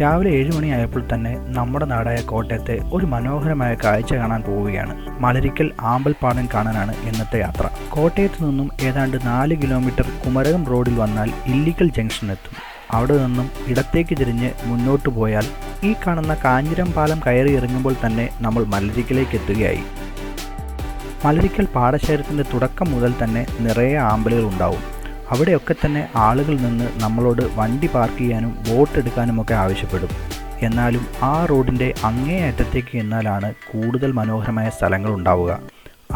രാവിലെ 7 മണിയായപ്പോൾ തന്നെ നമ്മുടെ നാടായ കോട്ടയത്തെ ഒരു മനോഹരമായ കാഴ്ച കാണാൻ പോവുകയാണ്. മലരിക്കൽ ആമ്പൽപ്പാടം കാണാനാണ് ഇന്നത്തെ യാത്ര. കോട്ടയത്ത് നിന്നും ഏതാണ്ട് 4 കിലോമീറ്റർ കുമരകം റോഡിൽ വന്നാൽ ഇല്ലിക്കൽ ജംഗ്ഷനെത്തും. അവിടെ നിന്നും ഇടത്തേക്ക് തിരിഞ്ഞ് മുന്നോട്ട് പോയാൽ ഈ കാണുന്ന കാഞ്ഞിരം പാലം കയറി ഇറങ്ങുമ്പോൾ തന്നെ നമ്മൾ മലരിക്കലേക്ക് എത്തുകയായി. മലരിക്കൽ പാടശേഖരത്തിൻ്റെ തുടക്കം മുതൽ തന്നെ നിറയെ ആമ്പലുകൾ ഉണ്ടാവും. അവിടെയൊക്കെ തന്നെ ആളുകൾ നിന്ന് നമ്മളോട് വണ്ടി പാർക്ക് ചെയ്യാനും ബോട്ട് എടുക്കാനുമൊക്കെ ആവശ്യപ്പെടും. എന്നാലും ആ റോഡിൻ്റെ അങ്ങേ അറ്റത്തേക്ക് എന്നാലാണ് കൂടുതൽ മനോഹരമായ സ്ഥലങ്ങൾ ഉണ്ടാവുക.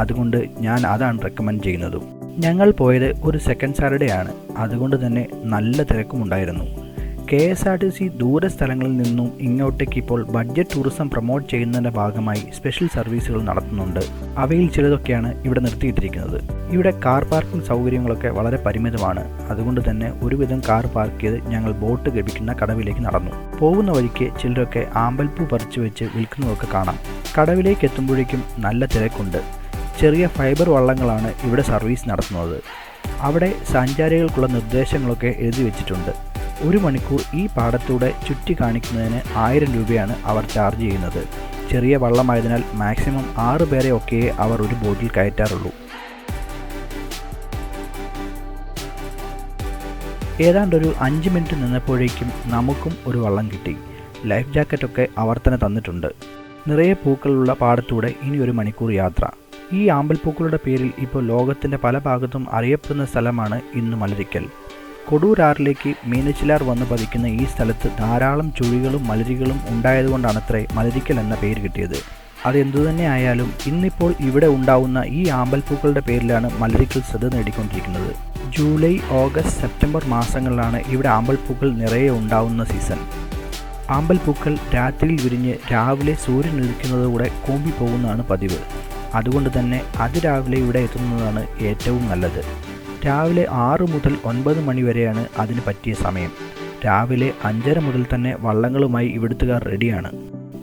അതുകൊണ്ട് ഞാൻ അതാണ് റെക്കമെൻഡ് ചെയ്യുന്നതും. ഞങ്ങൾ പോയത് ഒരു സെക്കൻഡ് സാറ്റർഡേ ആണ്. അതുകൊണ്ട് തന്നെ നല്ല തിരക്കുമുണ്ടായിരുന്നു. KSRTC ദൂര സ്ഥലങ്ങളിൽ നിന്നും ഇങ്ങോട്ടേക്ക് ഇപ്പോൾ ബഡ്ജറ്റ് ടൂറിസം പ്രൊമോട്ട് ചെയ്യുന്നതിൻ്റെ ഭാഗമായി സ്പെഷ്യൽ സർവീസുകൾ നടത്തുന്നുണ്ട്. അവയിൽ ചിലതൊക്കെയാണ് ഇവിടെ നിർത്തിയിട്ടിരിക്കുന്നത്. ഇവിടെ കാർ പാർക്കിംഗ് സൗകര്യങ്ങളൊക്കെ വളരെ പരിമിതമാണ്. അതുകൊണ്ട് തന്നെ ഒരുവിധം കാർ പാർക്ക് ചെയ്ത് ഞങ്ങൾ ബോട്ട് ലഭിക്കുന്ന കടവിലേക്ക് നടന്നു. പോകുന്ന വഴിക്ക് ചിലരൊക്കെ ആമ്പൽപ്പൂ പറിച്ചു വെച്ച് വിൽക്കുന്നതൊക്കെ കാണാം. കടവിലേക്ക് എത്തുമ്പോഴേക്കും നല്ല തിരക്കുണ്ട്. ചെറിയ ഫൈബർ വള്ളങ്ങളാണ് ഇവിടെ സർവീസ് നടത്തുന്നത്. അവിടെ സഞ്ചാരികൾക്കുള്ള നിർദ്ദേശങ്ങളൊക്കെ എഴുതി വെച്ചിട്ടുണ്ട്. 1 മണിക്കൂർ ഈ പാടത്തൂടെ ചുറ്റി കാണിക്കുന്നതിന് 1000 രൂപയാണ് അവർ ചാർജ് ചെയ്യുന്നത്. ചെറിയ വള്ളമായതിനാൽ മാക്സിമം 6 പേരെ ഒക്കെ അവർ ഒരു ബോട്ടിൽ കയറ്റാറുള്ളൂ. ഏതാണ്ടൊരു 5 മിനിറ്റ് നിന്നപ്പോഴേക്കും നമുക്കും ഒരു വള്ളം കിട്ടി. ലൈഫ് ജാക്കറ്റൊക്കെ അവർ തന്നെ തന്നിട്ടുണ്ട്. നിറയെ പൂക്കളുള്ള പാടത്തൂടെ ഇനി 1 മണിക്കൂർ യാത്ര. ഈ ആമ്പൽപ്പൂക്കളുടെ പേരിൽ ഇപ്പോൾ ലോകത്തിൻ്റെ പല ഭാഗത്തും അറിയപ്പെടുന്ന സ്ഥലമാണ് ഇന്ന് മലരിക്കൽ. കൊടൂരാറിലേക്ക് മീനച്ചിലാർ വന്ന് പതിക്കുന്ന ഈ സ്ഥലത്ത് ധാരാളം ചുഴികളും മലരികളും ഉണ്ടായതുകൊണ്ടാണത്രേ മലരിക്കൽ എന്ന പേര് കിട്ടിയത്. അതെന്തുതന്നെ ആയാലും ഇന്നിപ്പോൾ ഇവിടെ ഉണ്ടാവുന്ന ഈ ആമ്പൽപ്പൂക്കളുടെ പേരിലാണ് മലരിക്കൽ ശ്രദ്ധ നേടിക്കൊണ്ടിരിക്കുന്നത്. ജൂലൈ, ഓഗസ്റ്റ്, സെപ്റ്റംബർ മാസങ്ങളിലാണ് ഇവിടെ ആമ്പൽപ്പൂക്കൾ നിറയെ ഉണ്ടാവുന്ന സീസൺ. ആമ്പൽപ്പൂക്കൾ രാത്രിയിൽ വിരിഞ്ഞ് രാവിലെ സൂര്യൻ ഉദിക്കുന്നതോടെ കൂമ്പിപ്പോകുന്നതാണ് പതിവ്. അതുകൊണ്ട് തന്നെ അതിരാവിലെ ഇവിടെ എത്തുന്നതാണ് ഏറ്റവും നല്ലത്. രാവിലെ 6 മുതൽ 9 മണി വരെയാണ് അതിന് പറ്റിയ സമയം. രാവിലെ 5:30 മുതൽ തന്നെ വള്ളങ്ങളുമായി ഇവിടുത്തുകാർ റെഡിയാണ്.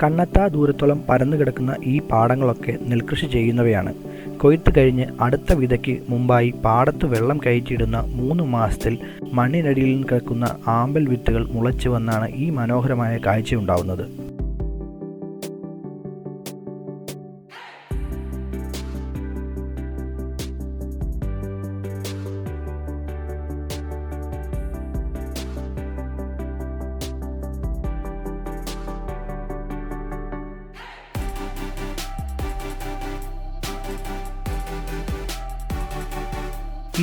കണ്ണെത്താ ദൂരത്തോളം പരന്നു കിടക്കുന്ന ഈ പാടങ്ങളൊക്കെ നെൽകൃഷി ചെയ്യുന്നവയാണ്. കൊയ്ത്ത് കഴിഞ്ഞ് അടുത്ത വിതയ്ക്ക് മുമ്പായി പാടത്ത് വെള്ളം കയറ്റിയിടുന്ന 3 മാസത്തിൽ മണ്ണിനടിയിൽ കിടക്കുന്ന ആമ്പൽ വിത്തുകൾ മുളച്ചു വന്നാണ് ഈ മനോഹരമായ കാഴ്ചയുണ്ടാവുന്നത്.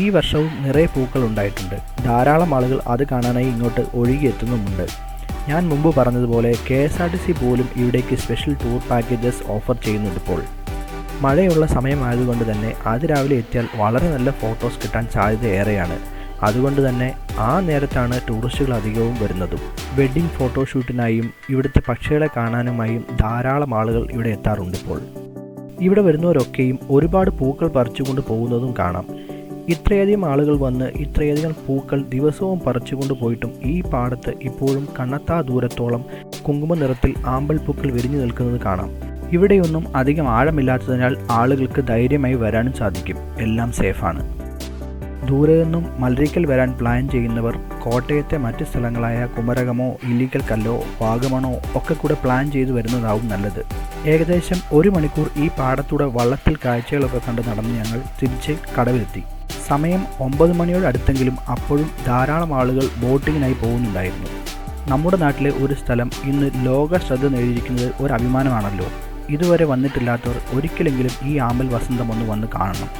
ഈ വർഷവും നിറയെ പൂക്കൾ ഉണ്ടായിട്ടുണ്ട്. ധാരാളം ആളുകൾ അത് കാണാനായി ഇങ്ങോട്ട് ഒഴുകിയെത്തുന്നുമുണ്ട്. ഞാൻ മുമ്പ് പറഞ്ഞതുപോലെ KSRTC പോലും ഇവിടേക്ക് സ്പെഷ്യൽ ടൂർ പാക്കേജസ് ഓഫർ ചെയ്യുന്നുണ്ടിപ്പോൾ. മഴയുള്ള സമയമായതുകൊണ്ട് തന്നെ അതിരാവിലെ എത്തിയാൽ വളരെ നല്ല ഫോട്ടോസ് കിട്ടാൻ സാധ്യത ഏറെയാണ്. അതുകൊണ്ട് തന്നെ ആ നേരത്താണ് ടൂറിസ്റ്റുകൾ അധികവും വരുന്നതും. വെഡ്ഡിംഗ് ഫോട്ടോഷൂട്ടിനായും ഇവിടുത്തെ പക്ഷികളെ കാണാനുമായും ധാരാളം ആളുകൾ ഇവിടെ എത്താറുണ്ടിപ്പോൾ. ഇവിടെ വരുന്നവരൊക്കെയും ഒരുപാട് പൂക്കൾ പറിച്ചുകൊണ്ട് പോകുന്നതും കാണാം. ഇത്രയധികം ആളുകൾ വന്ന് ഇത്രയധികം പൂക്കൾ ദിവസവും പറിച്ചുകൊണ്ട് പോയിട്ടും ഈ പാടത്ത് ഇപ്പോഴും കണ്ണെത്താ ദൂരത്തോളം കുങ്കുമ നിറത്തിൽ ആമ്പൽപ്പൂക്കൾ വിരിഞ്ഞു നിൽക്കുന്നത് കാണാം. ഇവിടെയൊന്നും അധികം ആഴമില്ലാത്തതിനാൽ ആളുകൾക്ക് ധൈര്യമായി വരാനും സാധിക്കും. എല്ലാം സേഫാണ്. ദൂരെ നിന്നും മലരിക്കൽ വരാൻ പ്ലാൻ ചെയ്യുന്നവർ കോട്ടയത്തെ മറ്റ് സ്ഥലങ്ങളായ കുമരകമോ ഇല്ലിക്കൽ കല്ലോ വാഗമണോ ഒക്കെ കൂടെ പ്ലാൻ ചെയ്തു വരുന്നതാവും നല്ലത്. ഏകദേശം 1 മണിക്കൂർ ഈ പാടത്തൂടെ വള്ളത്തിൽ കാഴ്ചകളൊക്കെ കണ്ട് നടന്ന് ഞങ്ങൾ തിരിച്ച് കടവിലെത്തി. സമയം 9 മണിയോട് അടുത്തെങ്കിലും അപ്പോഴും ധാരാളം ആളുകൾ ബോട്ടിങ്ങിനായി പോകുന്നുണ്ടായിരുന്നു. നമ്മുടെ നാട്ടിലെ ഒരു സ്ഥലം ഇന്ന് ലോക ശ്രദ്ധ നേടിയിരിക്കുന്നത് ഒരു അഭിമാനമാണല്ലോ. ഇതുവരെ വന്നിട്ടില്ലാത്തവർ ഒരിക്കലെങ്കിലും ഈ ആമ്പൽ വസന്തം ഒന്ന് വന്ന് കാണണം.